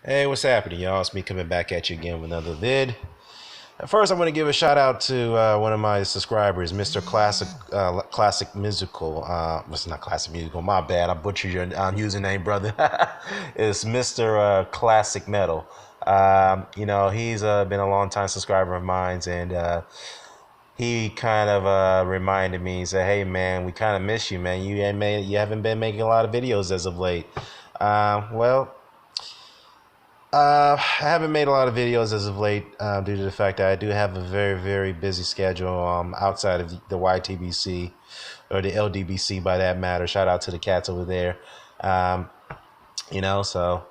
Hey, what's happening, y'all? It's me coming back at you again with another vid. First, I want to give a shout out to one of my subscribers, Mr. Classic Musical. It's not Classic Musical. My bad. I butchered your username, brother. It's Mr. Classic Metal. He's been a long time subscriber of mine, and he kind of reminded me. He said, "Hey, man, we kind of miss you, man. You haven't been making a lot of videos as of late." Well. I haven't made a lot of videos as of late due to the fact that I do have a very, very busy schedule outside of the YTBC or the LDBC by that matter. Shout out to the cats over there. Um, so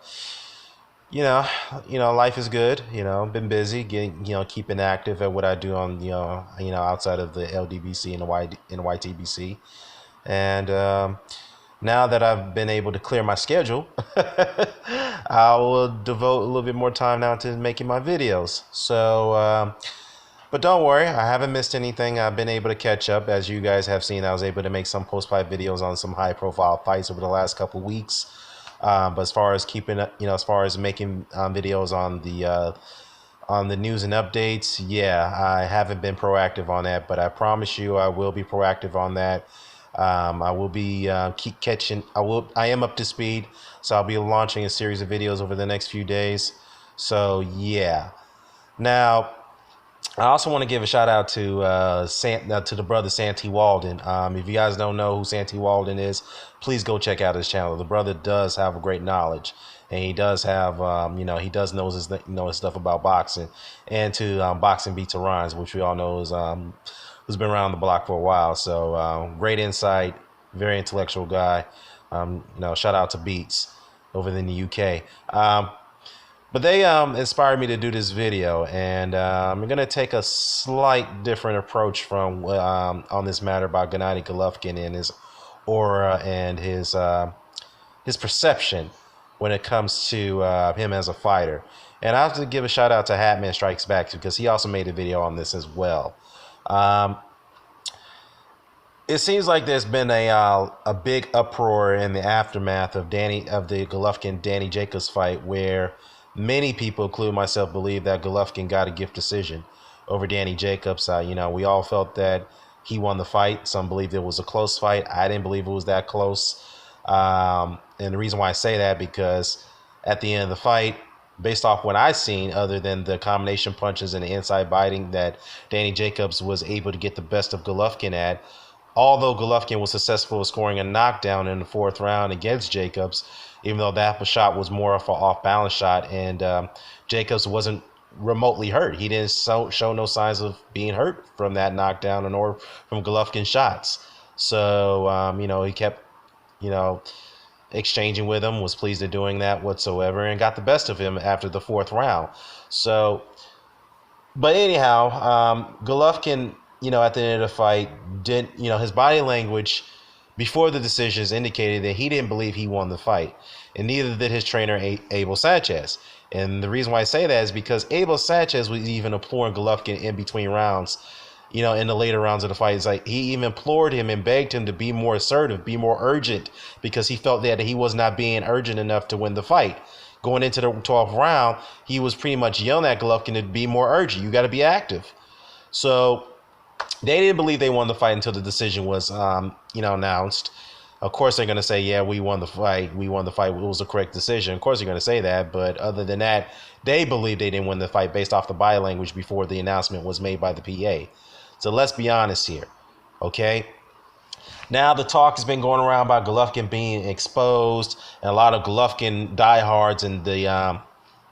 you know, life is good. Been busy, getting keeping active at what I do on outside of the LDBC and the YTBC, and now that I've been able to clear my schedule, I will devote a little bit more time now to making my videos. But don't worry, I haven't missed anything. I've been able to catch up. As you guys have seen, I was able to make some post-fight videos on some high-profile fights over the last couple weeks. But as far as as far as making videos on the news and updates, yeah, I haven't been proactive on that. But I promise you, I will be proactive on that. I will be keep catching. I am up to speed, so I'll be launching a series of videos over the next few days. So yeah. Now, I also want to give a shout out to to the brother Santy Walden. If you guys don't know who Santy Walden is, please go check out his channel. The brother does have a great knowledge, and he does have he does knows his stuff about boxing and to boxing beats to rhymes, which we all know is who's been around the block for a while. So great insight, very intellectual guy. Shout out to Beats over in the UK. But they inspired me to do this video, and I'm going to take a slight different approach from on this matter about Gennady Golovkin and his aura and his perception when it comes to him as a fighter. And I have to give a shout out to Hatman Strikes Back because he also made a video on this as well. It seems like there's been a big uproar in the aftermath of the Golovkin Danny Jacobs fight, where many people, including myself, believe that Golovkin got a gift decision over Danny Jacobs. We all felt that he won the fight. Some believed it was a close fight. I didn't believe it was that close. And the reason why I say that, because at the end of the fight, based off what I've seen, other than the combination punches and the inside biting that Danny Jacobs was able to get the best of Golovkin at, although Golovkin was successful in scoring a knockdown in the fourth round against Jacobs, even though that shot was more of an off-balance shot, and Jacobs wasn't remotely hurt. He didn't show no signs of being hurt from that knockdown or from Golovkin's shots. So, he kept, exchanging with him, was pleased at doing that whatsoever, and got the best of him after the fourth round. So, but anyhow, Golovkin, at the end of the fight, his body language before the decisions indicated that he didn't believe he won the fight, and neither did his trainer, Abel Sanchez. And the reason why I say that is because Abel Sanchez was even imploring Golovkin in between rounds, in the later rounds of the fight. It's like he even implored him and begged him to be more assertive, be more urgent, because he felt that he was not being urgent enough to win the fight. Going into the 12th round, he was pretty much yelling at Golovkin to be more urgent. You got to be active. So they didn't believe they won the fight until the decision was, announced. Of course, they're going to say, yeah, we won the fight. We won the fight. It was the correct decision. Of course, they're going to say that. But other than that, they believe they didn't win the fight based off the body language before the announcement was made by the PA. So let's be honest here, okay? Now the talk has been going around about Golovkin being exposed, and a lot of Golovkin diehards and I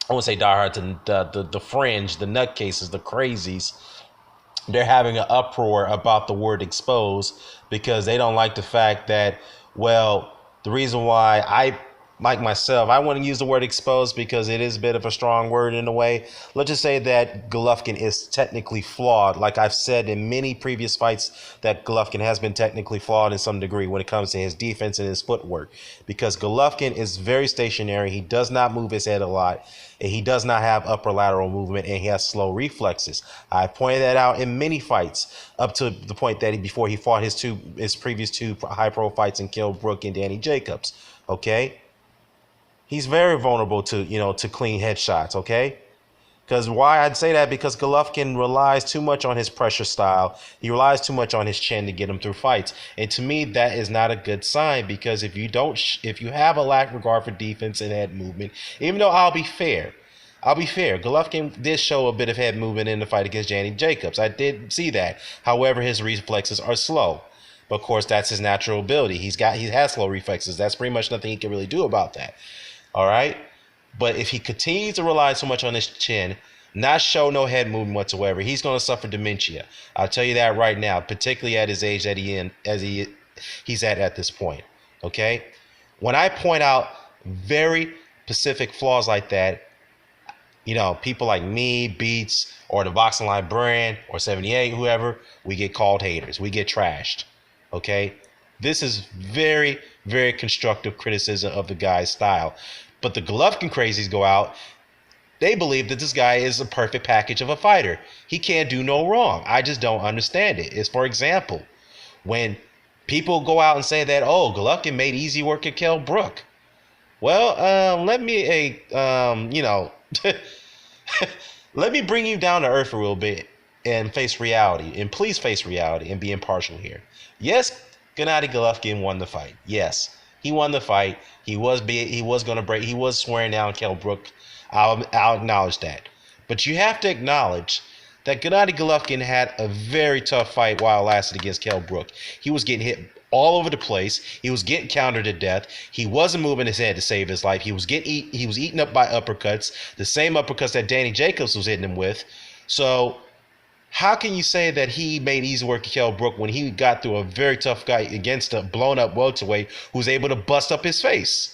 won't say diehards, and the fringe, the nutcases, the crazies, they're having an uproar about the word exposed because they don't like the fact that, well, the reason why like myself, I want to use the word exposed because it is a bit of a strong word in a way. Let's just say that Golovkin is technically flawed. Like I've said in many previous fights, that Golovkin has been technically flawed in some degree when it comes to his defense and his footwork, because Golovkin is very stationary. He does not move his head a lot. And he does not have upper lateral movement, and he has slow reflexes. I pointed that out in many fights, up to the point that before he fought his previous two high-pro fights and killed Brooke and Danny Jacobs. Okay. He's very vulnerable to, to clean headshots, okay? Because why I'd say that, because Golovkin relies too much on his pressure style. He relies too much on his chin to get him through fights. And to me, that is not a good sign, because if you don't, if you have a lack of regard for defense and head movement, even though I'll be fair. Golovkin did show a bit of head movement in the fight against Danny Jacobs. I did see that. However, his reflexes are slow. But of course, that's his natural ability. He has slow reflexes. That's pretty much nothing he can really do about that. All right. But if he continues to rely so much on his chin, not show no head movement whatsoever, he's going to suffer dementia. I'll tell you that right now, particularly at his age that he's at this point. Okay? When I point out very specific flaws like that, people like me, Beats, or the Boxing Librarian, or 78, whoever, we get called haters. We get trashed. Okay? This is very, very constructive criticism of the guy's style. But the Golovkin crazies go out. They believe that this guy is a perfect package of a fighter. He can't do no wrong. I just don't understand it. It's, for example, when people go out and say that, oh, Golovkin made easy work of Kell Brook. Well, let me, let me bring you down to earth a little bit and face reality. And please face reality and be impartial here. Yes, Gennady Golovkin won the fight. Yes, he won the fight. He was swearing down Kell Brook. I'll acknowledge that. But you have to acknowledge that Gennady Golovkin had a very tough fight while it lasted against Kell Brook. He was getting hit all over the place. He was getting countered to death. He wasn't moving his head to save his life. He was eaten up by uppercuts, the same uppercuts that Danny Jacobs was hitting him with. So how can you say that he made easy work of Kell Brook when he got through a very tough guy against a blown up welterweight who's able to bust up his face?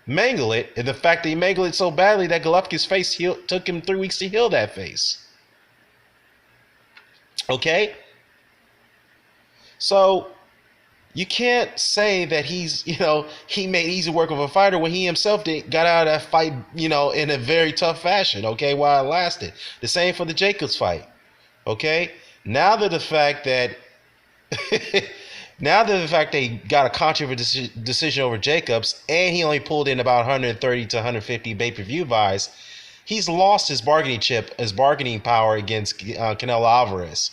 Mangle it, and the fact that he mangled it so badly that Golovkin's face took him 3 weeks to heal that face. Okay? So you can't say that he made easy work of a fighter when he himself got out of that fight, in a very tough fashion, okay, while it lasted. The same for the Jacobs fight. Okay? Now that the fact that they got a controversial decision over Jacobs, and he only pulled in about 130 to 150 pay-per-view buys, he's lost his bargaining power against Canelo Alvarez.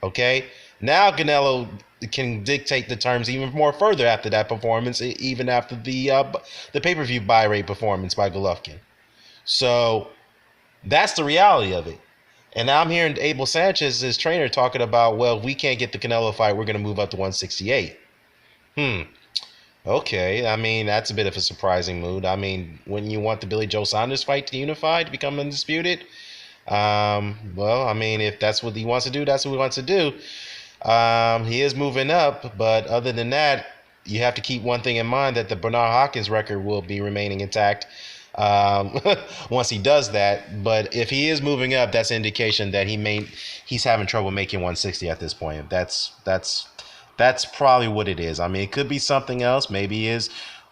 Okay? Now Canelo can dictate the terms even more further after that performance, even after the pay-per-view buy rate performance by Golovkin. So that's the reality of it. And now I'm hearing Abel Sanchez, his trainer, talking about, well, if we can't get the Canelo fight, we're going to move up to 168. Okay. I mean, that's a bit of a surprising move. I mean, wouldn't you want the Billy Joe Saunders fight to unify, to become undisputed? Well, I mean, if that's what he wants to do, that's what he wants to do. He is moving up, but other than that, you have to keep one thing in mind, that the Bernard Hopkins record will be remaining intact once he does that. But if he is moving up, that's an indication that he's having trouble making 160 at this point. That's probably what it is. I mean, it could be something else. Maybe he is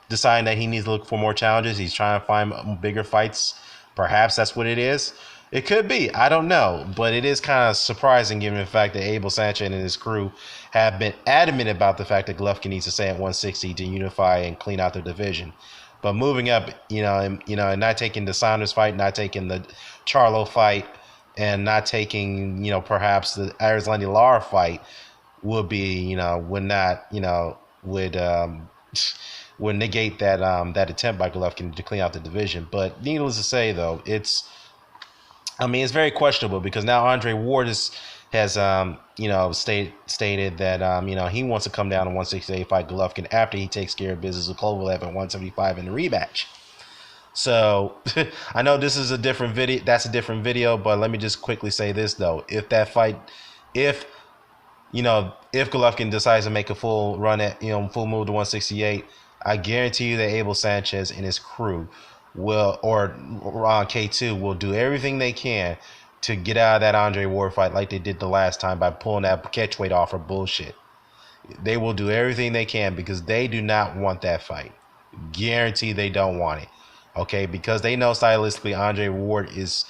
deciding that he needs to look for more challenges. He's trying to find bigger fights. Perhaps that's what it is. It could be. I don't know. But it is kind of surprising given the fact that Abel Sanchez and his crew have been adamant about the fact that Golovkin needs to stay at 160 to unify and clean out the division. But moving up, and not taking the Saunders fight, not taking the Charlo fight, and not taking, perhaps the Arizlandi Lara fight would be, would negate that attempt by Golovkin to clean out the division. But needless to say, though, it's very questionable, because now Andre Ward has stated that he wants to come down to 168, fight Golovkin after he takes care of business with Kovalev at 175 in the rematch. So I know this is a different video. That's a different video, but let me just quickly say this though: if Golovkin decides to make a full run at full move to 168, I guarantee you that Abel Sanchez and his crew or Ron K2 will do everything they can to get out of that Andre Ward fight like they did the last time by pulling that catchweight offer bullshit. They will do everything they can because they do not want that fight. Guarantee they don't want it. Okay, because they know stylistically Andre Ward is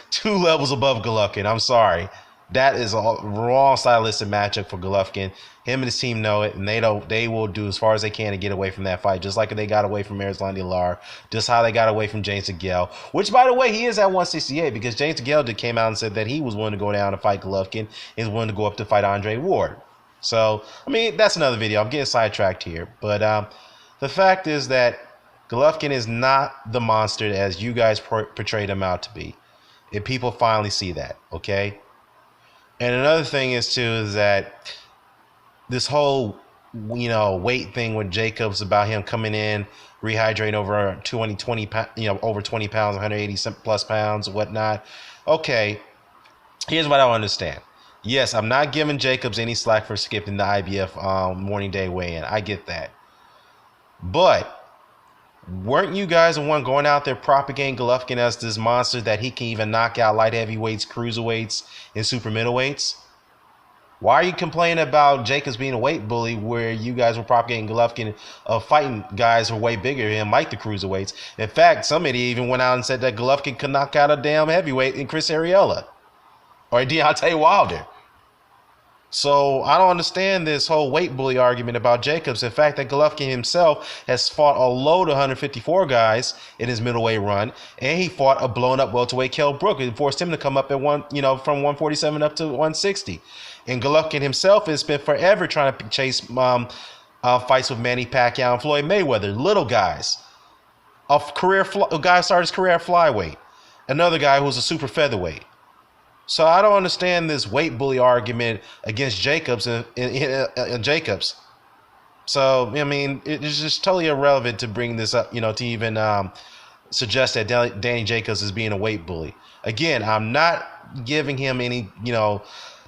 2 levels above Golovkin. I'm sorry. That is a wrong stylistic matchup for Golovkin. Him and his team know it, and they will do as far as they can to get away from that fight, just like they got away from Arizlan Lar, just how they got away from James DeGale, which, by the way, he is at 168 because James DeGale came out and said that he was willing to go down and fight Golovkin and is willing to go up to fight Andre Ward. So, I mean, that's another video. I'm getting sidetracked here. But the fact is that Golovkin is not the monster as you guys portrayed him out to be. And people finally see that, okay? And another thing is that this whole, weight thing with Jacobs about him coming in, rehydrating over 20, over 20 pounds, 180 plus pounds, whatnot. Okay, here's what I don't understand. Yes, I'm not giving Jacobs any slack for skipping the IBF morning day weigh-in. I get that. But weren't you guys the one going out there propagating Golovkin as this monster that he can even knock out light heavyweights, cruiserweights, and super middleweights? Why are you complaining about Jacobs being a weight bully where you guys were propagating Golovkin fighting guys who are way bigger than him, like the cruiserweights? In fact, somebody even went out and said that Golovkin could knock out a damn heavyweight in Chris Ariella or Deontay Wilder. So I don't understand this whole weight bully argument about Jacobs. In fact, that Golovkin himself has fought a load of 154 guys in his middleweight run, and he fought a blown up welterweight Kell Brook and forced him to come up at from 147 up to 160. And Golovkin himself has been forever trying to chase fights with Manny Pacquiao and Floyd Mayweather, little guys. A guy started his career at flyweight, another guy who's a super featherweight. So I don't understand this weight bully argument against Jacobs and Jacobs. So, I mean, it's just totally irrelevant to bring this up, to even suggest that Danny Jacobs is being a weight bully. Again, I'm not giving him any,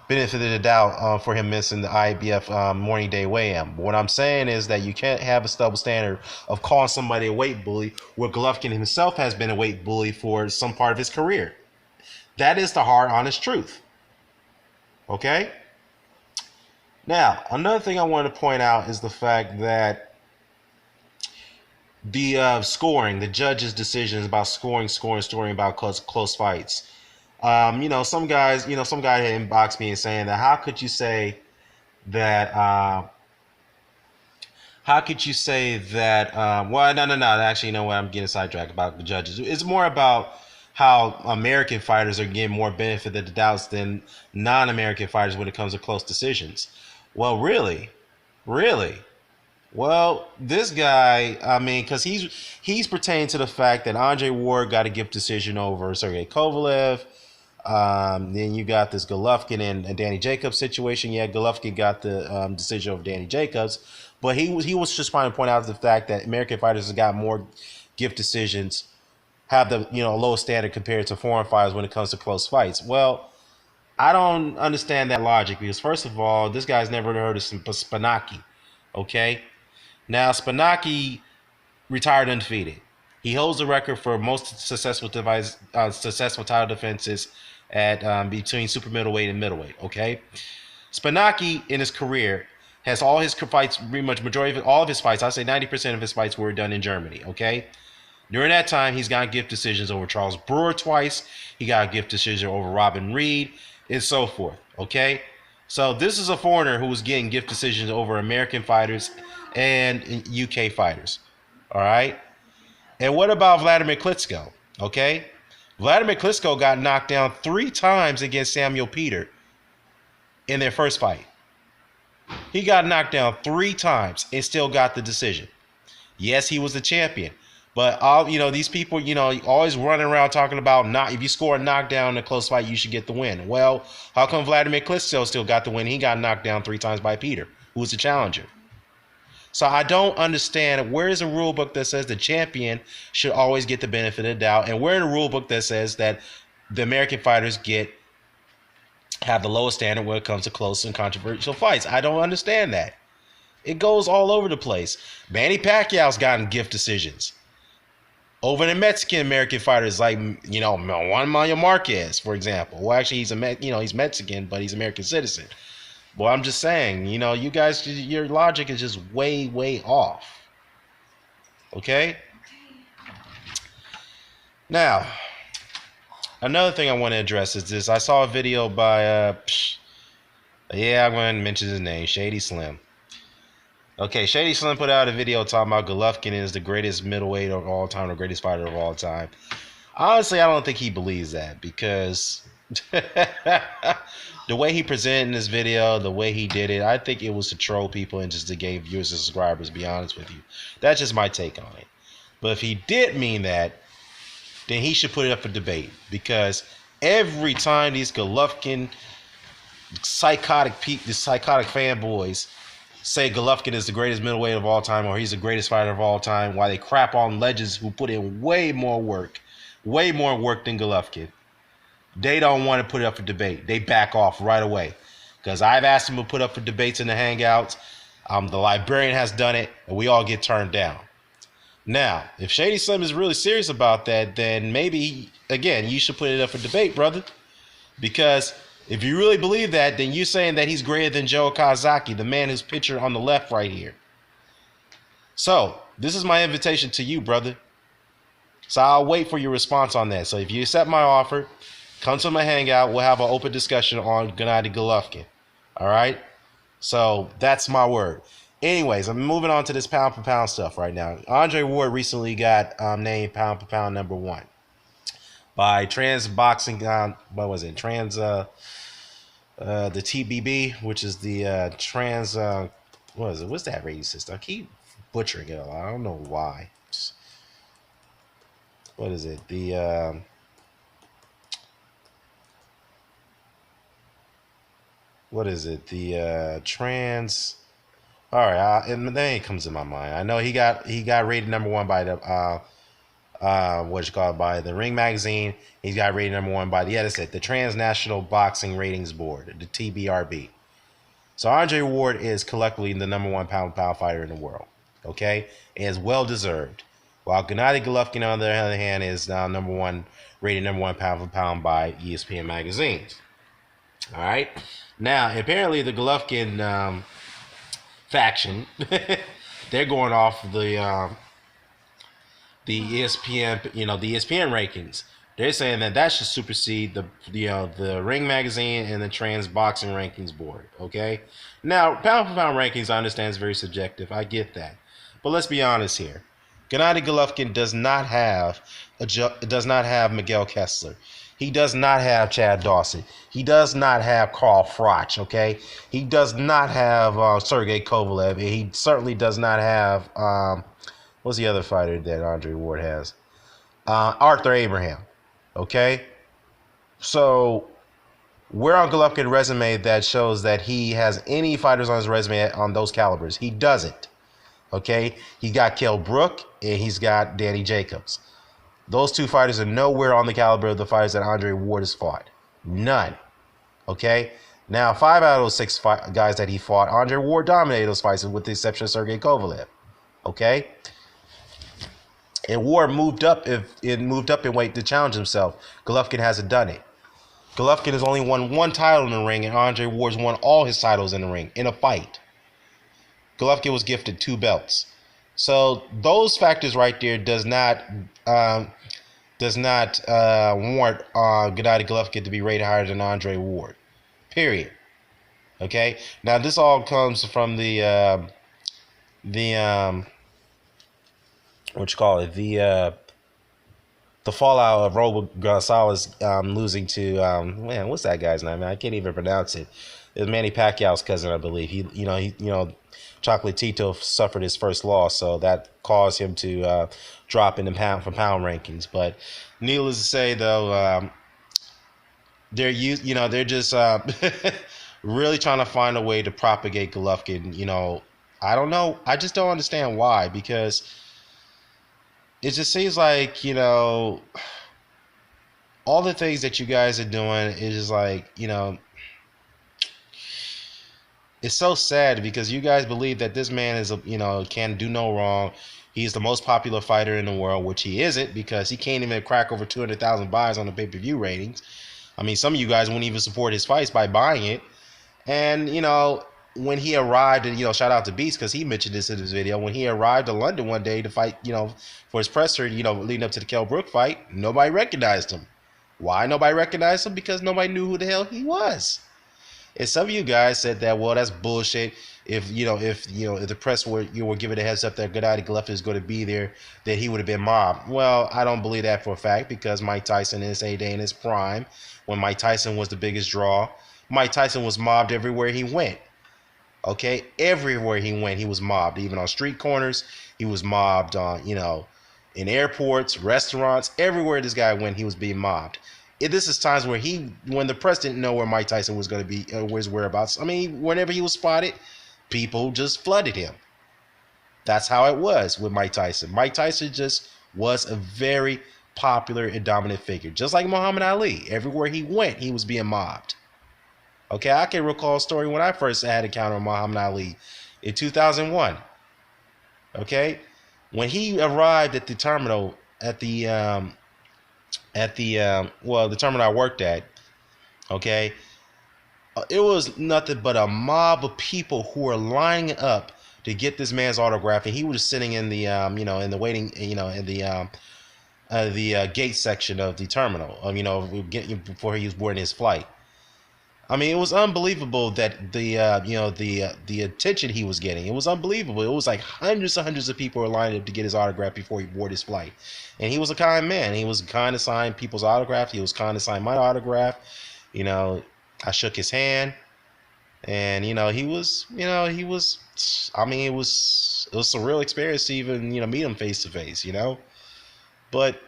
benefit of the doubt for him missing the IBF morning day weigh-in. But what I'm saying is that you can't have a double standard of calling somebody a weight bully where Golovkin himself has been a weight bully for some part of his career. That is the hard, honest truth. Okay? Now, another thing I want to point out is the fact that the scoring, the judges' decisions about scoring about close fights. Some guys had inboxed me and saying that how could you say that well, no, actually, you know what, I'm getting sidetracked about the judges. It's more about how American fighters are getting more benefit of the doubts than non-American fighters when it comes to close decisions. Well, really? Well, this guy, I mean, because he's pertaining to the fact that Andre Ward got a gift decision over Sergey Kovalev. Then you got this Golovkin and Danny Jacobs situation. Yeah, Golovkin got the decision over Danny Jacobs, but he was just trying to point out the fact that American fighters have got more gift decisions, have the lowest standard compared to foreign fighters when it comes to close fights. Well, I don't understand that logic because first of all, this guy's never heard of Spanaki. Okay, now Spanaki retired undefeated. He holds the record for most successful title defenses at between super middleweight and middleweight. Okay, Spanaki in his career has all his fights, pretty much majority of all of his fights. I say 90% of his fights were done in Germany. Okay. During that time, he's got gift decisions over Charles Brewer twice. He got a gift decision over Robin Reed and so forth. Okay? So this is a foreigner who was getting gift decisions over American fighters and UK fighters. All right? And what about Vladimir Klitschko? Okay? Vladimir Klitschko got knocked down 3 times against Samuel Peter in their first fight. He got knocked down 3 times and still got the decision. Yes, he was the champion. But these people, always running around talking about if you score a knockdown in a close fight, you should get the win. Well, how come Vladimir Klitschko still got the win? He got knocked down 3 times by Peter, who was the challenger. So I don't understand, where is a rule book that says the champion should always get the benefit of the doubt, and where in a rule book that says that the American fighters have the lowest standard when it comes to close and controversial fights? I don't understand that. It goes all over the place. Manny Pacquiao's gotten gift decisions over the Mexican American fighters like Juan Manuel Marquez, for example. Well, actually, he's Mexican, but he's American citizen. Well, I'm just saying, you guys, your logic is just way off. Okay. Now, Another thing I want to address is this. I saw a video by yeah, I'm going to mention his name, Shady Slim. Okay, Shady Slim put out a video talking about Golovkin is the greatest middleweight of all time, the greatest fighter of all time. Honestly, I don't think he believes that because the way he presented in this video, the way he did it, I think it was to troll people and just to gain viewers and subscribers, to be honest with you. That's just my take on it. But if he did mean that, then he should put it up for debate because every time these Golovkin the psychotic fanboys say Golovkin is the greatest middleweight of all time or he's the greatest fighter of all time, while they crap on legends who put in way more work than Golovkin, they don't want to put it up for debate. They back off right away because I've asked them to put up for debates in the Hangouts. The librarian has done it, and we all get turned down. Now, if Shady Slim is really serious about that, then maybe, again, you should put it up for debate, brother. Because if you really believe that, then you're saying that he's greater than Joe Kazaki, the man who's pictured on the left right here. So, this is my invitation to you, brother. So I'll wait for your response on that. So if you accept my offer, come to my Hangout. We'll have an open discussion on Gennady Golovkin. All right? So that's my word. Anyways, I'm moving on to this pound for pound stuff right now. Andre Ward recently got named pound for pound #1 by Trans Boxing. What was it? The TBB, which is the Trans. What is it? What's that rating system? I keep butchering it. I don't know why. What is it? What is it? The Trans. All right, and the name comes to my mind. I know he got rated #1 by the by the Ring Magazine. He's got rated #1 by the Transnational Boxing Ratings Board, the TBRB. So Andre Ward is collectively the #1 pound for pound fighter in the world. Okay, and is well deserved. While Gennady Golovkin, on the other hand, is now rated #1 pound for pound by ESPN magazine. All right, now apparently the Golovkin faction, they're going off the ESPN, the ESPN rankings. They're saying that should supersede the Ring Magazine and the Trans Boxing Rankings Board. Okay, now pound for pound rankings, I understand, is very subjective. I get that, but let's be honest here. Gennady Golovkin does not have Miguel Kessler. He does not have Chad Dawson. He does not have Carl Froch, okay? He does not have Sergey Kovalev. And he certainly does not have, what's the other fighter that Andre Ward has? Arthur Abraham, okay? So where on Golovkin's resume that shows that he has any fighters on his resume on those calibers? He doesn't, okay? He got Kell Brook and he's got Danny Jacobs. Those two fighters are nowhere on the caliber of the fighters that Andre Ward has fought. None. Okay? Now, 5 out of those 6 guys that he fought, Andre Ward dominated those fights with the exception of Sergey Kovalev. Okay? And Ward moved up in weight to challenge himself. Golovkin hasn't done it. Golovkin has only won 1 title in the ring, and Andre Ward's won all his titles in the ring in a fight. Golovkin was gifted 2 belts. So those factors right there does not warrant Gennady Golovkin to be rated higher than Andre Ward. Period. Okay. Now this all comes from the fallout of Robo Gonzalez losing to what's that guy's name? I can't even pronounce it. It was Manny Pacquiao's cousin, I believe. He Chocolatito suffered his first loss, so that caused him to drop in the pound for pound rankings. But needless to say, though, they're just really trying to find a way to propagate Golovkin. I don't know. I just don't understand why, because it just seems like all the things that you guys are doing is just like it's so sad because you guys believe that this man is can do no wrong. He's the most popular fighter in the world, which he isn't, because he can't even crack over 200,000 buys on the pay-per-view ratings. I mean, some of you guys won't even support his fights by buying it. And when he arrived, and shout out to Beast because he mentioned this in his video, when he arrived to London one day to fight, for his presser, leading up to the Kell Brook fight, nobody recognized him. Why nobody recognized him? Because nobody knew who the hell he was. And some of you guys said that, well, that's bullshit. If the press were given a heads up that Gennady Golovkin is going to be there, that he would have been mobbed. Well, I don't believe that for a fact, because Mike Tyson in his heyday, in his prime, when Mike Tyson was the biggest draw, Mike Tyson was mobbed everywhere he went. Okay, everywhere he went, he was mobbed. Even on street corners, he was mobbed on, in airports, restaurants, everywhere this guy went, he was being mobbed. This is times where when the press didn't know where Mike Tyson was going to be, where his whereabouts. I mean, whenever he was spotted, people just flooded him. That's how it was with Mike Tyson. Mike Tyson just was a very popular and dominant figure, just like Muhammad Ali. Everywhere he went, he was being mobbed. Okay, I can recall a story when I first had an encounter with Muhammad Ali in 2001. Okay, when he arrived at the terminal the terminal I worked at. Okay, it was nothing but a mob of people who were lining up to get this man's autograph, and he was sitting in the in the waiting, in the gate section of the terminal, before he was boarding his flight. I mean, it was unbelievable that the attention he was getting. It was unbelievable. It was like hundreds and hundreds of people were lining up to get his autograph before he boarded his flight. And he was a kind man. He was kind to sign people's autographs. He was kind to sign my autograph. I shook his hand, and he was. I mean, it was a surreal experience to even meet him face to face. But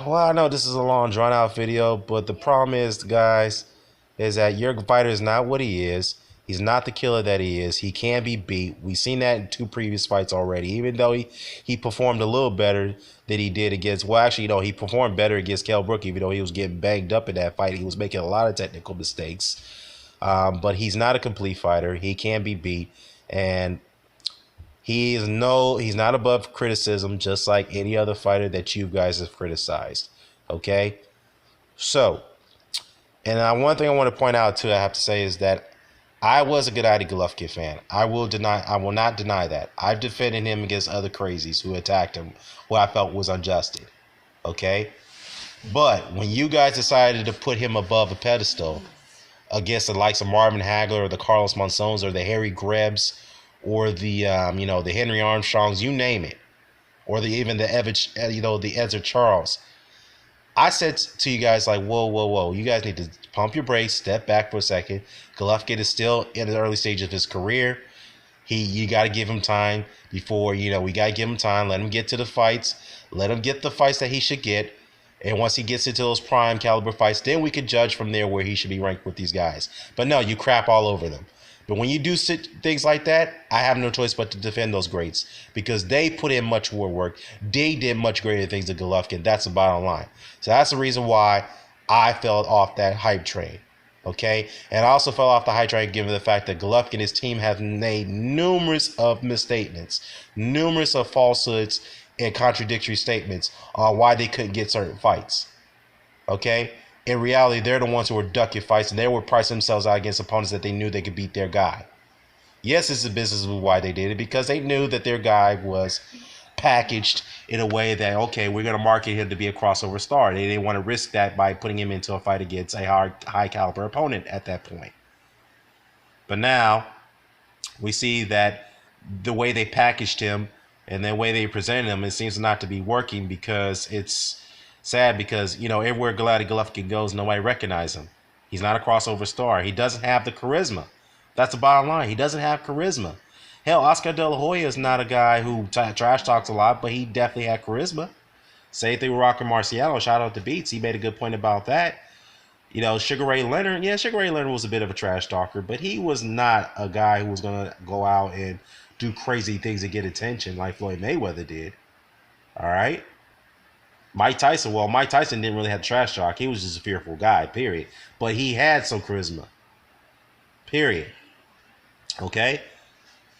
well, I know this is a long, drawn-out video, but the problem is, guys, is that your fighter is not what he is. He's not the killer that he is. He can be beat. We've seen that in 2 previous fights already. Even though he performed a little better than he did against, well, actually, he performed better against Kell Brook, even though he was getting banged up in that fight. He was making a lot of technical mistakes. But he's not a complete fighter. He can be beat. And he's not above criticism, just like any other fighter that you guys have criticized. Okay? So, and one thing I want to point out too, I have to say, is that I was a Gennady Golovkin fan. I will not deny that. I've defended him against other crazies who attacked him, who I felt was unjust. Okay? But when you guys decided to put him above a pedestal against the likes of Marvin Hagler or the Carlos Monzones or the Harry Grebs or the the Henry Armstrongs, you name it, or even the Ezra Charles, I said to you guys, like, whoa, you guys need to pump your brakes, step back for a second. Golovkin is still in the early stage of his career. You got to give him time before, we got to give him time. Let him get to the fights. Let him get the fights that he should get. And once he gets into those prime caliber fights, then we could judge from there where he should be ranked with these guys. But no, you crap all over them. But when you do things like that, I have no choice but to defend those greats, because they put in much more work. They did much greater things than Golovkin. That's the bottom line. So that's the reason why I fell off that hype train. Okay? And I also fell off the hype train given the fact that Golovkin and his team have made numerous of misstatements, numerous of falsehoods and contradictory statements on why they couldn't get certain fights. Okay? In reality, they're the ones who were ducking fights, and they were pricing themselves out against opponents that they knew they could beat their guy. Yes, it's a business of why they did it, because they knew that their guy was packaged in a way that, okay, we're going to market him to be a crossover star. They didn't want to risk that by putting him into a fight against a high caliber opponent at that point. But now we see that the way they packaged him and the way they presented him, it seems not to be working, because it's sad, because everywhere Gennady Golovkin goes, nobody recognizes him. He's not a crossover star. He doesn't have the charisma. That's the bottom line. He doesn't have charisma. Hell, Oscar De La Hoya is not a guy who trash talks a lot, but he definitely had charisma. Same thing with Rocky Marciano. Shout out to Beats. He made a good point about that. Sugar Ray Leonard. Yeah, Sugar Ray Leonard was a bit of a trash talker, but he was not a guy who was going to go out and do crazy things to get attention like Floyd Mayweather did. All right? Mike Tyson didn't really have trash talk. He was just a fearful guy, period. But he had some charisma, period. Okay?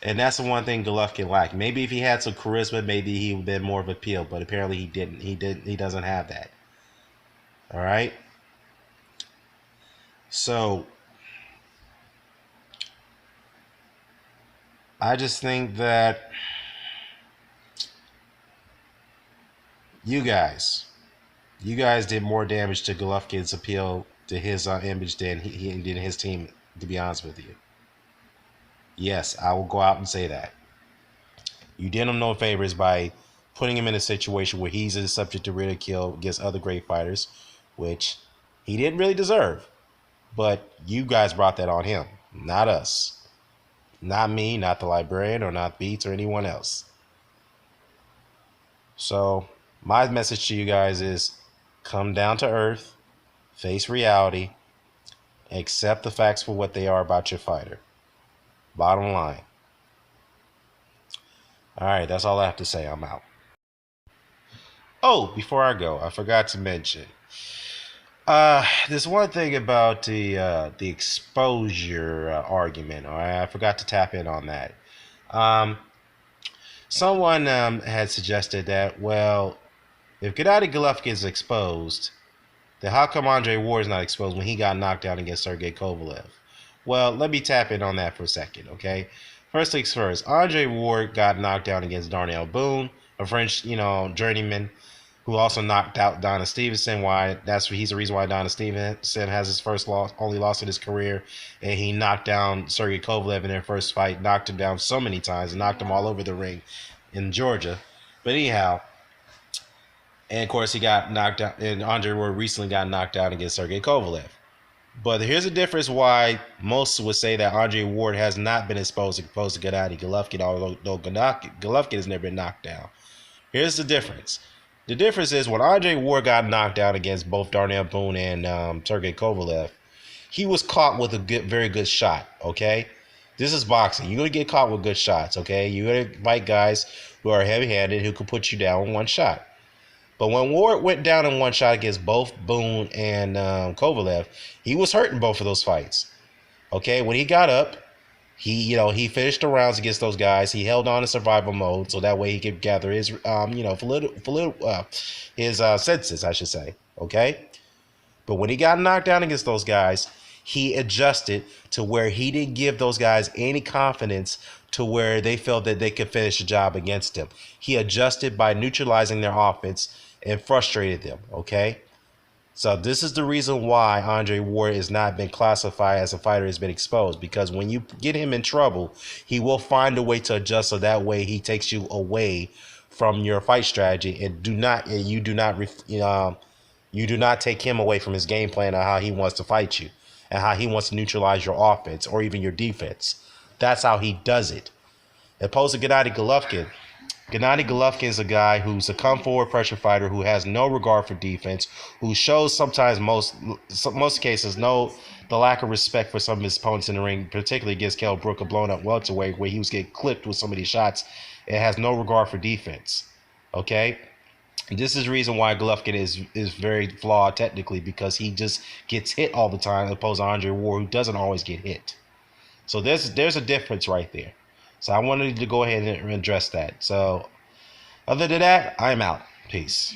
And that's the one thing Golovkin lacked. Maybe if he had some charisma, maybe he would have been more of an appeal. But apparently he didn't. He doesn't have that. All right? So I just think that you guys You guys did more damage to Golovkin's appeal to his image than he did his team, to be honest with you. Yes, I will go out and say that. You did him no favors by putting him in a situation where he's subject to ridicule against other great fighters, which he didn't really deserve. But you guys brought that on him, not us. Not me, not the librarian, or not Beats, or anyone else. So, my message to you guys is come down to earth, face reality, accept the facts for what they are about your fighter. Bottom line. All right, that's all I have to say. I'm out. Oh, before I go, I forgot to mention. There's one thing about the exposure argument. All right, I forgot to tap in on that. Um, Someone had suggested that, well, if Gennady Golovkin is exposed, then how come Andre Ward is not exposed when he got knocked out against Sergey Kovalev? Well, let me tap in on that for a second, okay? First things first, Andre Ward got knocked down against Darnell Boone, a French, journeyman, who also knocked out Donna Stevenson. He's the reason why Donna Stevenson has his first loss, only loss in his career, and he knocked down Sergey Kovalev in their first fight, knocked him down so many times, and knocked him all over the ring in Georgia. But anyhow, and of course he got knocked out, and Andre Ward recently got knocked out against Sergey Kovalev. But here's a difference why most would say that Andre Ward has not been exposed to Gennady Golovkin, although Golovkin has never been knocked down. Here's the difference. The difference is when Andre Ward got knocked out against both Darnell Boone and Sergey Kovalev, he was caught with a very good shot, okay? This is boxing. You're going to get caught with good shots, okay? You're going to fight guys who are heavy-handed who can put you down in one shot. But when Ward went down in one shot against both Boone and Kovalev, he was hurting both of those fights. Okay, when he got up, he finished the rounds against those guys. He held on to survival mode, so that way he could gather his senses, I should say. Okay, but when he got knocked down against those guys, he adjusted to where he didn't give those guys any confidence to where they felt that they could finish the job against him. He adjusted by neutralizing their offense and frustrated them, okay? So this is the reason why Andre Ward has not been classified as a fighter has been exposed, because when you get him in trouble, he will find a way to adjust so that way he takes you away from your fight strategy and you do not take him away from his game plan of how he wants to fight you and how he wants to neutralize your offense or even your defense. That's how he does it. Opposed to Gennady Golovkin. Gennady Golovkin is a guy who's a come forward pressure fighter who has no regard for defense, who shows sometimes most cases the lack of respect for some of his opponents in the ring, particularly against Kell Brook, a blown up welterweight where he was getting clipped with so many shots and has no regard for defense. Okay? This is the reason why Golovkin is very flawed technically, because he just gets hit all the time, opposed to Andre Ward, who doesn't always get hit. So there's a difference right there. So I wanted to go ahead and address that. So other than that, I'm out. Peace.